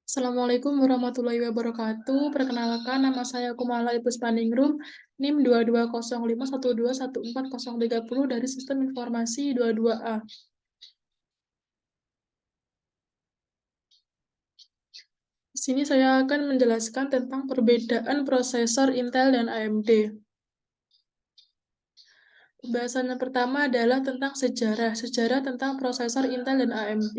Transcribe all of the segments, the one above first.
Assalamualaikum warahmatullahi wabarakatuh. Perkenalkan, nama saya Kumala Ipuspaningrum, NIM 2205121430 dari Sistem Informasi 22A. Di sini saya akan menjelaskan tentang perbedaan prosesor Intel dan AMD. Pembahasan yang pertama adalah tentang sejarah tentang prosesor Intel dan AMD.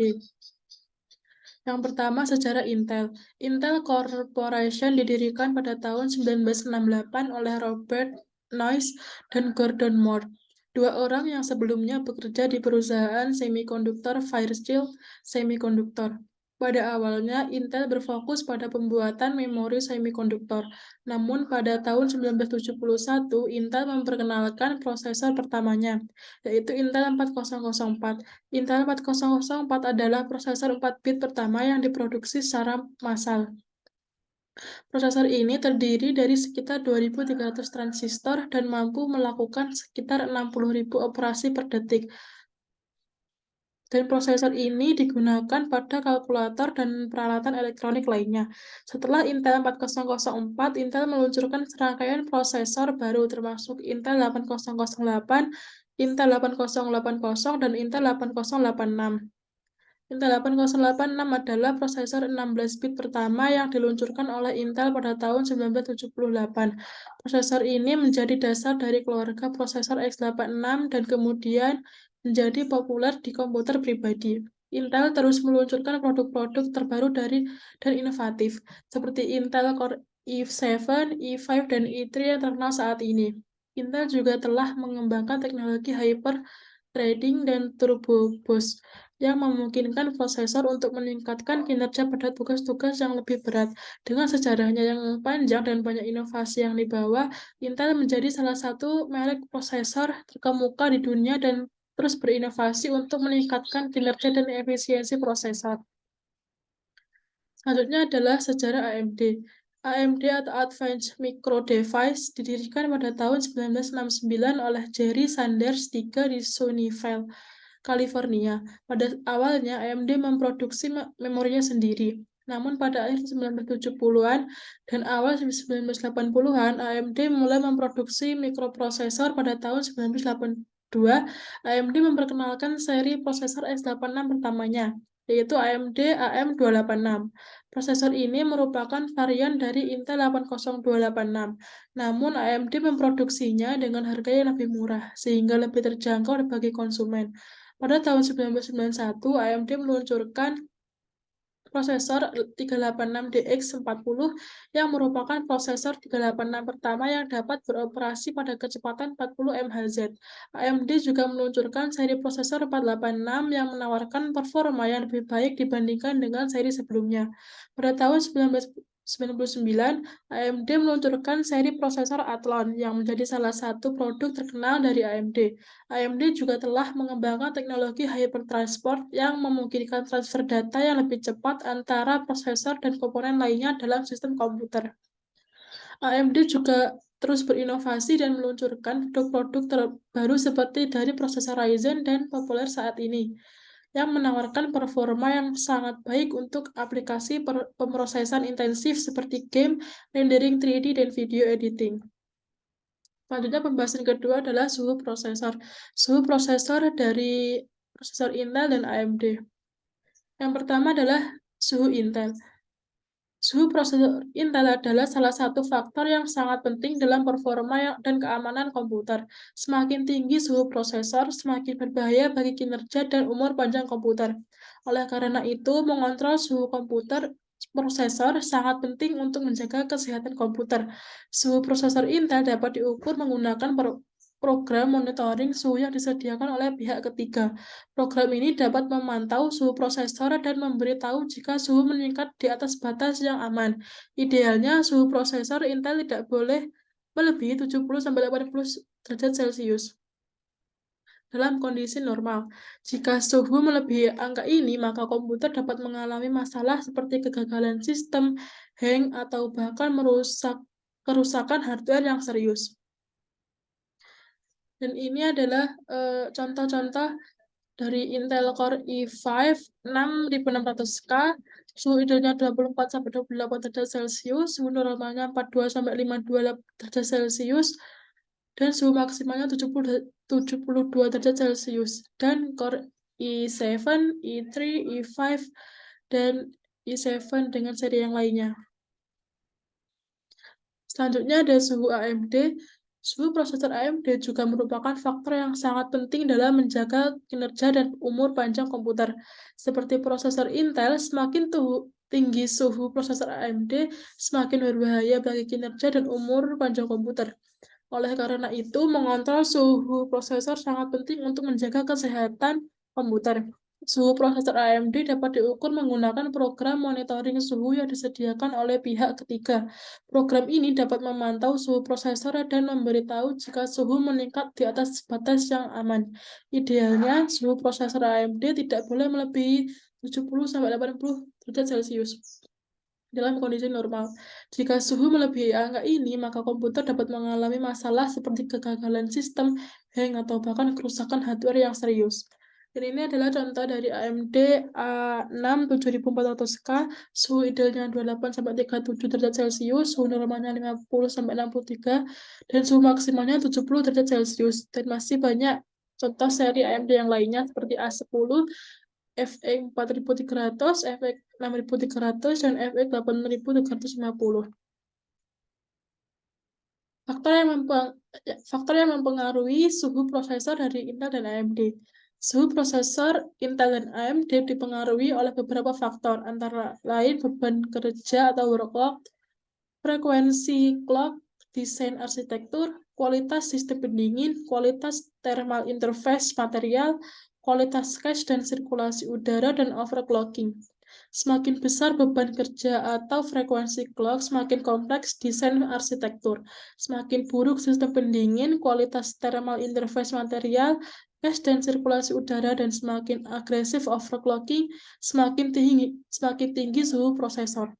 Yang pertama, sejarah Intel. Intel Corporation didirikan pada tahun 1968 oleh Robert Noyce dan Gordon Moore, dua orang yang sebelumnya bekerja di perusahaan semikonduktor Fairchild Semiconductor. Pada awalnya, Intel berfokus pada pembuatan memori semikonduktor. Namun, pada tahun 1971, Intel memperkenalkan prosesor pertamanya, yaitu Intel 4004. Intel 4004 adalah prosesor 4 bit pertama yang diproduksi secara massal. Prosesor ini terdiri dari sekitar 2.300 transistor dan mampu melakukan sekitar 60.000 operasi per detik. Dan prosesor ini digunakan pada kalkulator dan peralatan elektronik lainnya. Setelah Intel 4004, Intel meluncurkan serangkaian prosesor baru termasuk Intel 8008, Intel 8080, dan Intel 8086. Intel 8086 adalah prosesor 16 bit pertama yang diluncurkan oleh Intel pada tahun 1978. Prosesor ini menjadi dasar dari keluarga prosesor x86 dan kemudian menjadi populer di komputer pribadi. Intel terus meluncurkan produk-produk terbaru dan inovatif, seperti Intel Core i7, i5, dan i3 yang terkenal saat ini. Intel juga telah mengembangkan teknologi hyper-threading dan turbo boost yang memungkinkan prosesor untuk meningkatkan kinerja pada tugas-tugas yang lebih berat. Dengan sejarahnya yang panjang dan banyak inovasi yang dibawa, Intel menjadi salah satu merek prosesor terkemuka di dunia dan terus berinovasi untuk meningkatkan kinerja dan efisiensi prosesor. Selanjutnya adalah sejarah AMD. AMD atau Advanced Micro Device didirikan pada tahun 1969 oleh Jerry Sanders III di Sunnyvale, California. Pada awalnya, AMD memproduksi memorinya sendiri. Namun pada akhir 1970-an dan awal 1980-an, AMD mulai memproduksi mikroprosesor. Pada tahun 1982, AMD memperkenalkan seri prosesor x86 pertamanya, yaitu AMD AM286. Prosesor ini merupakan varian dari Intel 80286. Namun AMD memproduksinya dengan harga yang lebih murah, sehingga lebih terjangkau bagi konsumen. Pada tahun 1991, AMD meluncurkan prosesor 386DX40 yang merupakan prosesor 386 pertama yang dapat beroperasi pada kecepatan 40 MHz. AMD juga meluncurkan seri prosesor 486 yang menawarkan performa yang lebih baik dibandingkan dengan seri sebelumnya. Pada tahun 1999, AMD meluncurkan seri prosesor Athlon yang menjadi salah satu produk terkenal dari AMD. AMD juga telah mengembangkan teknologi hypertransport yang memungkinkan transfer data yang lebih cepat antara prosesor dan komponen lainnya dalam sistem komputer. AMD juga terus berinovasi dan meluncurkan produk-produk terbaru seperti dari prosesor Ryzen dan populer saat ini, yang menawarkan performa yang sangat baik untuk aplikasi pemrosesan intensif seperti game, rendering 3D, dan video editing. Selanjutnya pembahasan kedua adalah suhu prosesor. Suhu prosesor dari prosesor Intel dan AMD. Yang pertama adalah suhu Intel. Suhu prosesor Intel adalah salah satu faktor yang sangat penting dalam performa dan keamanan komputer. Semakin tinggi suhu prosesor, semakin berbahaya bagi kinerja dan umur panjang komputer. Oleh karena itu, mengontrol suhu prosesor sangat penting untuk menjaga kesehatan komputer. Suhu prosesor Intel dapat diukur menggunakan program monitoring suhu yang disediakan oleh pihak ketiga. Program ini dapat memantau suhu prosesor dan memberitahu jika suhu meningkat di atas batas yang aman. Idealnya, suhu prosesor Intel tidak boleh melebihi 70-80 derajat Celcius dalam kondisi normal. Jika suhu melebihi angka ini, maka komputer dapat mengalami masalah seperti kegagalan sistem, hang, atau bahkan kerusakan hardware yang serius. Dan ini adalah contoh-contoh Dari Intel Core i5 6600K, suhu idealnya 24-28 derajat Celcius, suhu normalnya 42-52 derajat Celcius, dan suhu maksimalnya 72 derajat Celcius. Dan Core i7, i3, i5, dan i7 dengan seri yang lainnya. Selanjutnya ada suhu AMD. Suhu prosesor AMD juga merupakan faktor yang sangat penting dalam menjaga kinerja dan umur panjang komputer. Seperti prosesor Intel, semakin tinggi suhu prosesor AMD, semakin berbahaya bagi kinerja dan umur panjang komputer. Oleh karena itu, mengontrol suhu prosesor sangat penting untuk menjaga kesehatan komputer. Suhu prosesor AMD dapat diukur menggunakan program monitoring suhu yang disediakan oleh pihak ketiga. Program ini dapat memantau suhu prosesor dan memberitahu jika suhu meningkat di atas batas yang aman. Idealnya, suhu prosesor AMD tidak boleh melebihi 70-80 derajat Celcius dalam kondisi normal. Jika suhu melebihi angka ini, maka komputer dapat mengalami masalah seperti kegagalan sistem, hang, atau bahkan kerusakan hardware yang serius. Dan ini adalah contoh dari AMD A6 7400K, suhu idealnya 28-37 derajat Celcius, suhu normalnya 50-63, dan suhu maksimalnya 70 derajat Celcius. Dan masih banyak contoh seri AMD yang lainnya seperti A10, FX 4300, FX 6300, dan FX 8350. Faktor yang mempengaruhi suhu prosesor dari Intel dan AMD. Suhu prosesor Intel dan AMD dipengaruhi oleh beberapa faktor, antara lain beban kerja atau workload, frekuensi clock, desain arsitektur, kualitas sistem pendingin, kualitas thermal interface material, kualitas cache dan sirkulasi udara, dan overclocking. Semakin besar beban kerja atau frekuensi clock, semakin kompleks desain arsitektur. Semakin buruk sistem pendingin, kualitas thermal interface material, cache dan sirkulasi udara, dan semakin agresif overclocking, semakin tinggi suhu prosesor.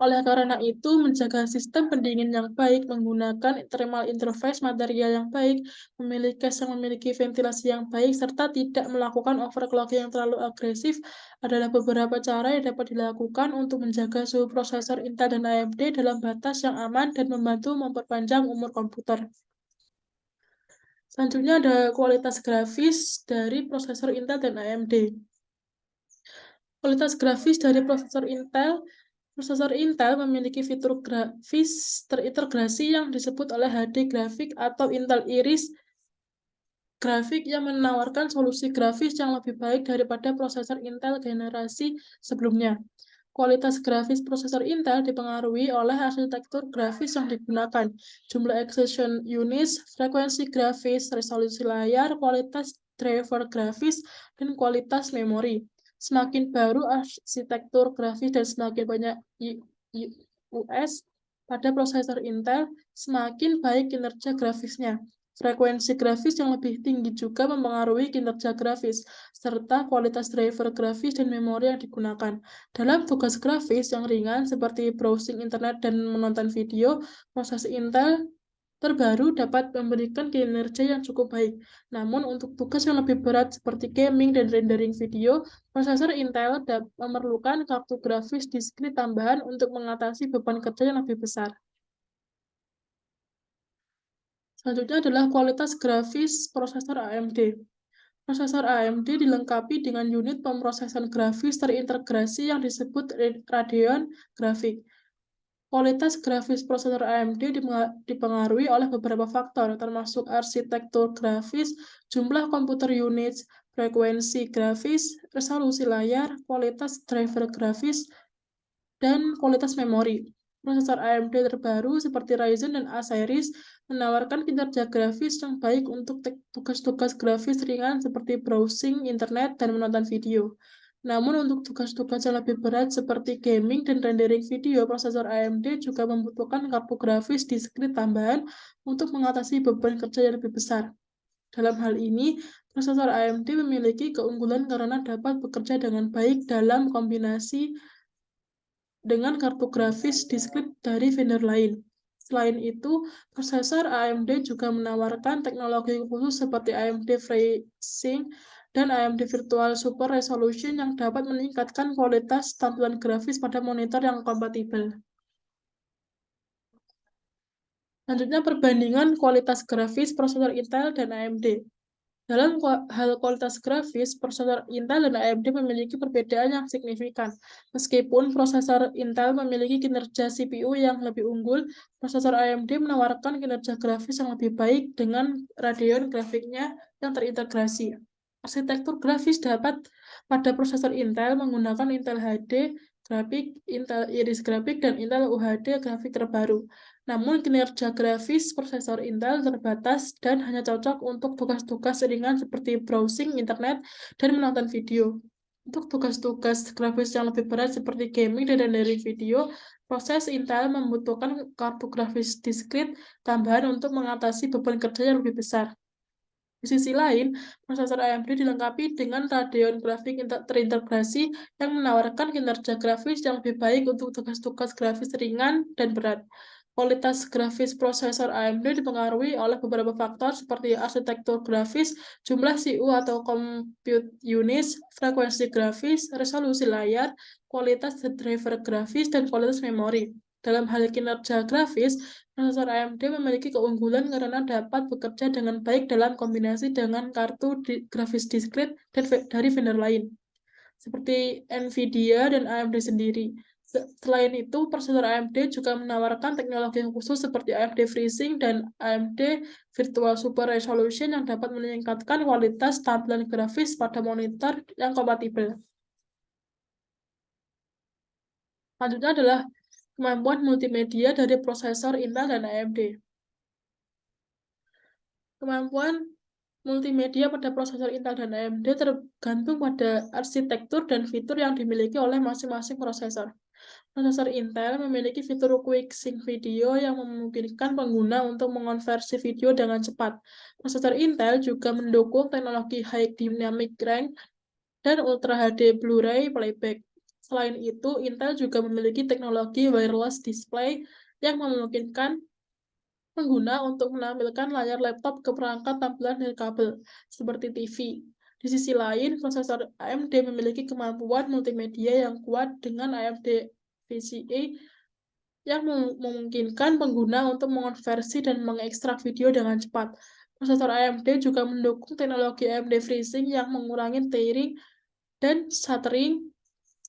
Oleh karena itu, menjaga sistem pendingin yang baik, menggunakan thermal interface material yang baik, memiliki cache yang memiliki ventilasi yang baik, serta tidak melakukan overclocking yang terlalu agresif adalah beberapa cara yang dapat dilakukan untuk menjaga suhu prosesor Intel dan AMD dalam batas yang aman dan membantu memperpanjang umur komputer. Selanjutnya ada kualitas grafis dari prosesor Intel dan AMD. Kualitas grafis dari prosesor Intel memiliki fitur grafis terintegrasi yang disebut oleh HD grafik atau Intel Iris grafik yang menawarkan solusi grafis yang lebih baik daripada prosesor Intel generasi sebelumnya. Kualitas grafis prosesor Intel dipengaruhi oleh arsitektur grafis yang digunakan, jumlah execution units, frekuensi grafis, resolusi layar, kualitas driver grafis, dan kualitas memori. Semakin baru arsitektur grafis dan semakin banyak US pada prosesor Intel, semakin baik kinerja grafisnya. Frekuensi grafis yang lebih tinggi juga mempengaruhi kinerja grafis, serta kualitas driver grafis dan memori yang digunakan. Dalam tugas grafis yang ringan seperti browsing internet dan menonton video, proses Intel terbaru dapat memberikan kinerja yang cukup baik. Namun untuk tugas yang lebih berat seperti gaming dan rendering video, prosesor Intel memerlukan kartu grafis diskrit tambahan untuk mengatasi beban kerja yang lebih besar. Selanjutnya adalah kualitas grafis prosesor AMD. Prosesor AMD dilengkapi dengan unit pemrosesan grafis terintegrasi yang disebut Radeon Graphics. Kualitas grafis prosesor AMD dipengaruhi oleh beberapa faktor, termasuk arsitektur grafis, jumlah komputer units, frekuensi grafis, resolusi layar, kualitas driver grafis, dan kualitas memori. Prosesor AMD terbaru seperti Ryzen dan A-series menawarkan kinerja grafis yang baik untuk tugas-tugas grafis ringan seperti browsing internet dan menonton video. Namun untuk tugas-tugas yang lebih berat seperti gaming dan rendering video, prosesor AMD juga membutuhkan kartu grafis diskrit tambahan untuk mengatasi beban kerja yang lebih besar. Dalam hal ini, prosesor AMD memiliki keunggulan karena dapat bekerja dengan baik dalam kombinasi dengan kartu grafis diskrit dari vendor lain. Selain itu, prosesor AMD juga menawarkan teknologi khusus seperti AMD FreeSync dan AMD Virtual Super Resolution yang dapat meningkatkan kualitas tampilan grafis pada monitor yang kompatibel. Selanjutnya, perbandingan kualitas grafis prosesor Intel dan AMD. Dalam hal kualitas grafis, prosesor Intel dan AMD memiliki perbedaan yang signifikan. Meskipun prosesor Intel memiliki kinerja CPU yang lebih unggul, prosesor AMD menawarkan kinerja grafis yang lebih baik dengan Radeon grafiknya yang terintegrasi. Arsitektur grafis dapat pada prosesor Intel menggunakan Intel HD grafik, Intel Iris grafik, dan Intel UHD grafik terbaru. Namun, kinerja grafis prosesor Intel terbatas dan hanya cocok untuk tugas-tugas ringan seperti browsing internet dan menonton video. Untuk tugas-tugas grafis yang lebih berat seperti gaming dan rendering video, proses Intel membutuhkan kartu grafis diskrit tambahan untuk mengatasi beban kerja yang lebih besar. Di sisi lain, prosesor AMD dilengkapi dengan Radeon grafik terintegrasi yang menawarkan kinerja grafis yang lebih baik untuk tugas-tugas grafis ringan dan berat. Kualitas grafis prosesor AMD dipengaruhi oleh beberapa faktor seperti arsitektur grafis, jumlah CPU atau compute units, frekuensi grafis, resolusi layar, kualitas driver grafis, dan kualitas memori. Dalam hal kinerja grafis, prosesor AMD memiliki keunggulan karena dapat bekerja dengan baik dalam kombinasi dengan kartu grafis diskrit dari vendor lain, seperti NVIDIA dan AMD sendiri. Selain itu, prosesor AMD juga menawarkan teknologi khusus seperti AMD FreeSync dan AMD Virtual Super Resolution yang dapat meningkatkan kualitas tampilan grafis pada monitor yang kompatibel. Selanjutnya adalah kemampuan multimedia dari prosesor Intel dan AMD. Kemampuan multimedia pada prosesor Intel dan AMD tergantung pada arsitektur dan fitur yang dimiliki oleh masing-masing prosesor. Prosesor Intel memiliki fitur Quick Sync Video yang memungkinkan pengguna untuk mengonversi video dengan cepat. Prosesor Intel juga mendukung teknologi High Dynamic Range dan Ultra HD Blu-ray Playback. Selain itu, Intel juga memiliki teknologi wireless display yang memungkinkan pengguna untuk menampilkan layar laptop ke perangkat tampilan dari kabel, seperti TV. Di sisi lain, prosesor AMD memiliki kemampuan multimedia yang kuat dengan AMD VCA yang memungkinkan pengguna untuk mengonversi dan mengekstrak video dengan cepat. Prosesor AMD juga mendukung teknologi AMD FreeSync yang mengurangi tearing dan stuttering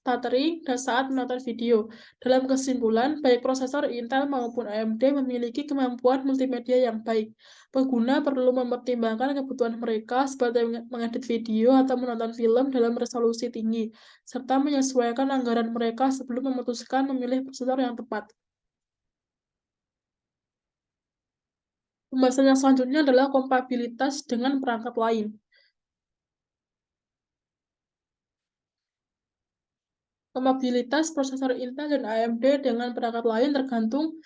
dan saat menonton video. Dalam kesimpulan, baik prosesor Intel maupun AMD memiliki kemampuan multimedia yang baik. Pengguna perlu mempertimbangkan kebutuhan mereka seperti mengedit video atau menonton film dalam resolusi tinggi, serta menyesuaikan anggaran mereka sebelum memutuskan memilih prosesor yang tepat. Pembahasan yang selanjutnya adalah kompatibilitas dengan perangkat lain. Kompatibilitas prosesor Intel dan AMD dengan perangkat lain tergantung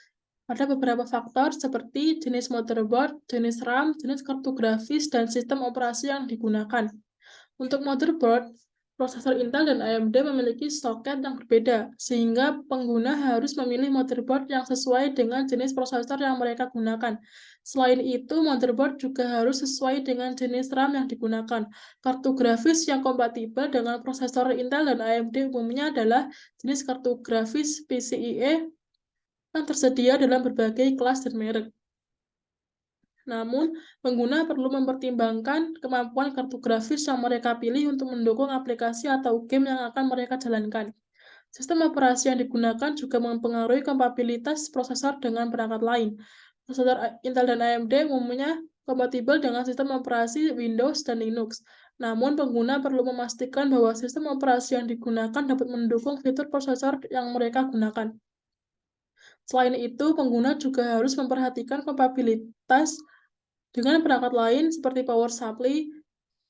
pada beberapa faktor seperti jenis motherboard, jenis RAM, jenis kartu grafis, dan sistem operasi yang digunakan. Untuk motherboard, prosesor Intel dan AMD memiliki soket yang berbeda, sehingga pengguna harus memilih motherboard yang sesuai dengan jenis prosesor yang mereka gunakan. Selain itu, motherboard juga harus sesuai dengan jenis RAM yang digunakan. Kartu grafis yang kompatibel dengan prosesor Intel dan AMD umumnya adalah jenis kartu grafis PCIe yang tersedia dalam berbagai kelas dan merek. Namun, pengguna perlu mempertimbangkan kemampuan kartu grafis yang mereka pilih untuk mendukung aplikasi atau game yang akan mereka jalankan. Sistem operasi yang digunakan juga mempengaruhi kompatibilitas prosesor dengan perangkat lain. Prosesor Intel dan AMD umumnya kompatibel dengan sistem operasi Windows dan Linux. Namun, pengguna perlu memastikan bahwa sistem operasi yang digunakan dapat mendukung fitur prosesor yang mereka gunakan. Selain itu, pengguna juga harus memperhatikan kompatibilitas dengan perangkat lain seperti power supply,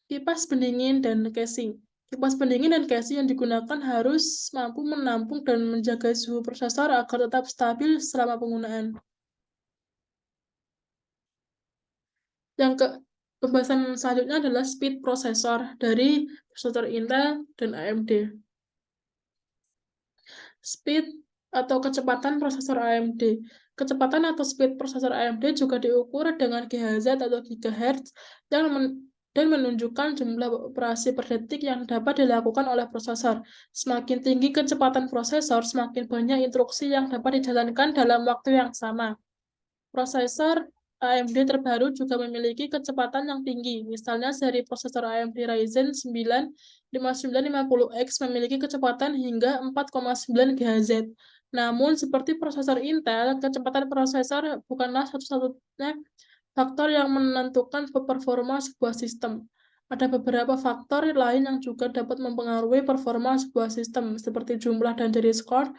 kipas pendingin, dan casing. Kipas pendingin dan casing yang digunakan harus mampu menampung dan menjaga suhu prosesor agar tetap stabil selama penggunaan. Pembahasan selanjutnya adalah speed prosesor dari prosesor Intel dan AMD. Speed atau kecepatan prosesor AMD. Kecepatan atau speed prosesor AMD juga diukur dengan GHz atau gigahertz dan menunjukkan jumlah operasi per detik yang dapat dilakukan oleh prosesor. Semakin tinggi kecepatan prosesor, semakin banyak instruksi yang dapat dijalankan dalam waktu yang sama. Prosesor AMD terbaru juga memiliki kecepatan yang tinggi. Misalnya seri prosesor AMD Ryzen 9 5950X memiliki kecepatan hingga 4,9 GHz. Namun, seperti prosesor Intel, kecepatan prosesor bukanlah satu-satunya faktor yang menentukan performa sebuah sistem. Ada beberapa faktor lain yang juga dapat mempengaruhi performa sebuah sistem, seperti jumlah dan jenis core,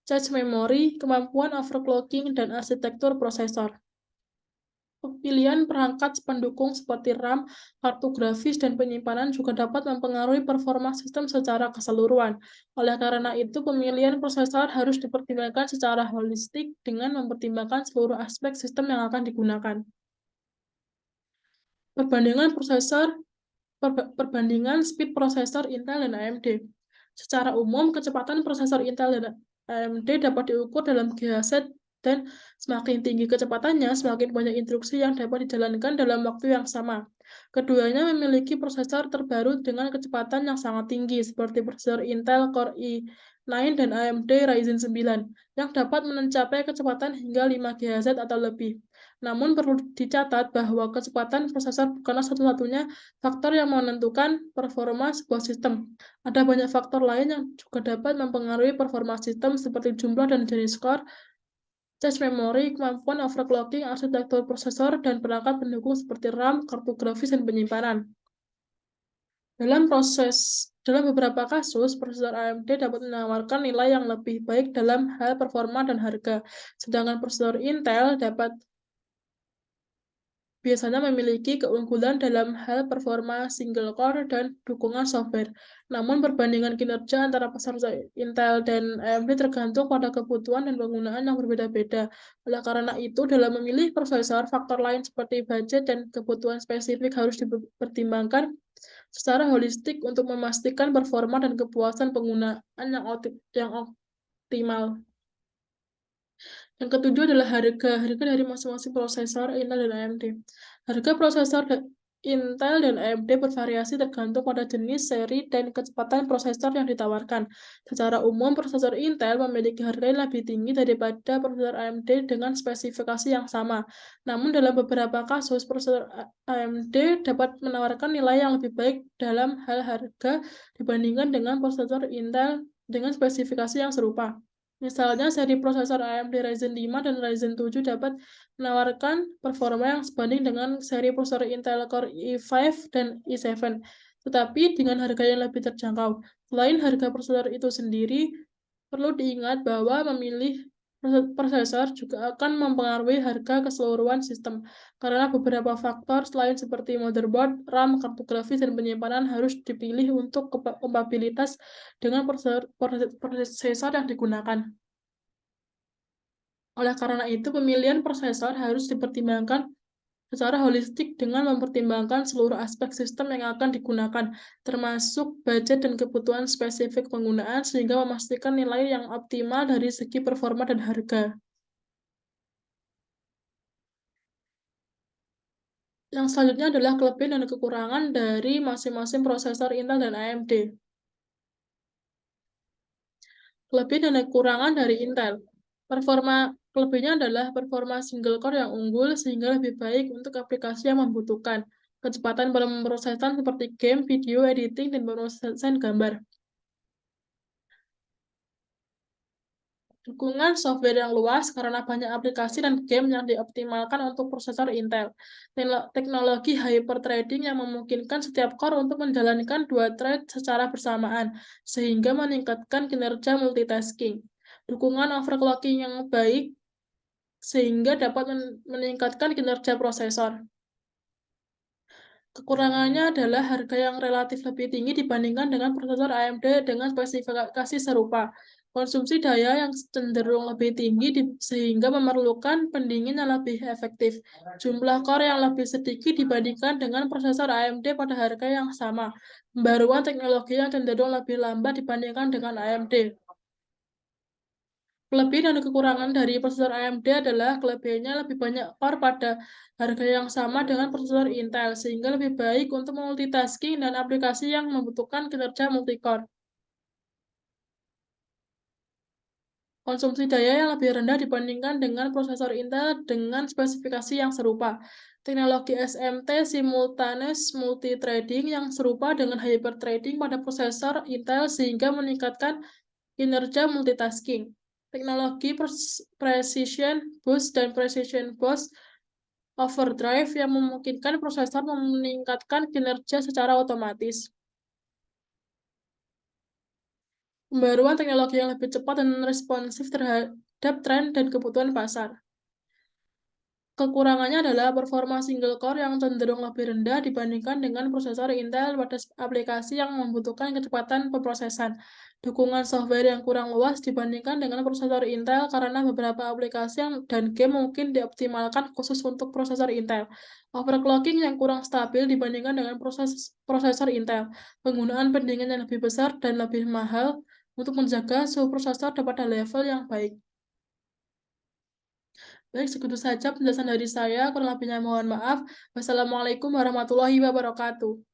cache memori, kemampuan overclocking, dan arsitektur prosesor. Pilihan perangkat pendukung seperti RAM, kartu grafis, dan penyimpanan juga dapat mempengaruhi performa sistem secara keseluruhan. Oleh karena itu, pemilihan prosesor harus dipertimbangkan secara holistik dengan mempertimbangkan seluruh aspek sistem yang akan digunakan. Perbandingan speed prosesor Intel dan AMD. Secara umum, kecepatan prosesor Intel dan AMD dapat diukur dalam GHz dan semakin tinggi kecepatannya, semakin banyak instruksi yang dapat dijalankan dalam waktu yang sama. Keduanya memiliki prosesor terbaru dengan kecepatan yang sangat tinggi, seperti prosesor Intel Core i9 dan AMD Ryzen 9, yang dapat mencapai kecepatan hingga 5 GHz atau lebih. Namun perlu dicatat bahwa kecepatan prosesor bukanlah satu-satunya faktor yang menentukan performa sebuah sistem. Ada banyak faktor lain yang juga dapat mempengaruhi performa sistem seperti jumlah dan jenis core, cache memori, kemampuan overclocking, arsitektur prosesor, dan perangkat pendukung seperti RAM, kartu grafis, dan penyimpanan. Dalam beberapa kasus, prosesor AMD dapat menawarkan nilai yang lebih baik dalam hal performa dan harga, sedangkan prosesor Intel biasanya memiliki keunggulan dalam hal performa single core dan dukungan software. Namun, perbandingan kinerja antara prosesor Intel dan AMD tergantung pada kebutuhan dan penggunaan yang berbeda-beda. Oleh karena itu, dalam memilih prosesor, faktor lain seperti budget dan kebutuhan spesifik harus dipertimbangkan secara holistik untuk memastikan performa dan kepuasan penggunaan yang optimal. Yang ketujuh adalah harga dari masing-masing prosesor Intel dan AMD. Harga prosesor Intel dan AMD bervariasi tergantung pada jenis, seri, dan kecepatan prosesor yang ditawarkan. Secara umum, prosesor Intel memiliki harga yang lebih tinggi daripada prosesor AMD dengan spesifikasi yang sama. Namun, dalam beberapa kasus, prosesor AMD dapat menawarkan nilai yang lebih baik dalam hal harga dibandingkan dengan prosesor Intel dengan spesifikasi yang serupa. Misalnya, seri prosesor AMD Ryzen 5 dan Ryzen 7 dapat menawarkan performa yang sebanding dengan seri prosesor Intel Core i5 dan i7, tetapi dengan harga yang lebih terjangkau. Selain harga prosesor itu sendiri, perlu diingat bahwa memilih prosesor juga akan mempengaruhi harga keseluruhan sistem, karena beberapa faktor lain seperti motherboard, RAM, kartu grafis, dan penyimpanan harus dipilih untuk kompatibilitas dengan prosesor yang digunakan. Oleh karena itu, pemilihan prosesor harus dipertimbangkan secara holistik dengan mempertimbangkan seluruh aspek sistem yang akan digunakan, termasuk budget dan kebutuhan spesifik penggunaan, sehingga memastikan nilai yang optimal dari segi performa dan harga. Yang selanjutnya adalah kelebihan dan kekurangan dari masing-masing prosesor Intel dan AMD. Kelebihan dan kekurangan dari Intel. Kelebihnya adalah performa single core yang unggul sehingga lebih baik untuk aplikasi yang membutuhkan kecepatan pemrosesan seperti game, video, editing, dan pemrosesan gambar. Dukungan software yang luas karena banyak aplikasi dan game yang dioptimalkan untuk prosesor Intel. Teknologi hyperthreading yang memungkinkan setiap core untuk menjalankan dua thread secara bersamaan, sehingga meningkatkan kinerja multitasking. Dukungan overclocking yang baik sehingga dapat meningkatkan kinerja prosesor. Kekurangannya adalah harga yang relatif lebih tinggi dibandingkan dengan prosesor AMD dengan spesifikasi serupa. Konsumsi daya yang cenderung lebih tinggi sehingga memerlukan pendingin yang lebih efektif. Jumlah core yang lebih sedikit dibandingkan dengan prosesor AMD pada harga yang sama. Pembaruan teknologi yang cenderung lebih lambat dibandingkan dengan AMD. Kelebihan dan kekurangan dari prosesor AMD adalah kelebihannya lebih banyak core pada harga yang sama dengan prosesor Intel, sehingga lebih baik untuk multitasking dan aplikasi yang membutuhkan kinerja multi-core. Konsumsi daya yang lebih rendah dibandingkan dengan prosesor Intel dengan spesifikasi yang serupa. Teknologi SMT simultaneous multithreading yang serupa dengan hyperthreading pada prosesor Intel sehingga meningkatkan kinerja multitasking. Teknologi precision boost dan precision boost overdrive yang memungkinkan prosesor meningkatkan kinerja secara otomatis. Pembaruan teknologi yang lebih cepat dan responsif terhadap tren dan kebutuhan pasar. Kekurangannya adalah performa single core yang cenderung lebih rendah dibandingkan dengan prosesor Intel pada aplikasi yang membutuhkan kecepatan pemrosesan. Dukungan software yang kurang luas dibandingkan dengan prosesor Intel karena beberapa aplikasi dan game mungkin dioptimalkan khusus untuk prosesor Intel. Overclocking yang kurang stabil dibandingkan dengan prosesor Intel. Penggunaan pendingin yang lebih besar dan lebih mahal untuk menjaga suhu prosesor pada level yang baik. Baik, segitu saja penjelasan dari saya, kurang lebihnya mohon maaf. Wassalamualaikum warahmatullahi wabarakatuh.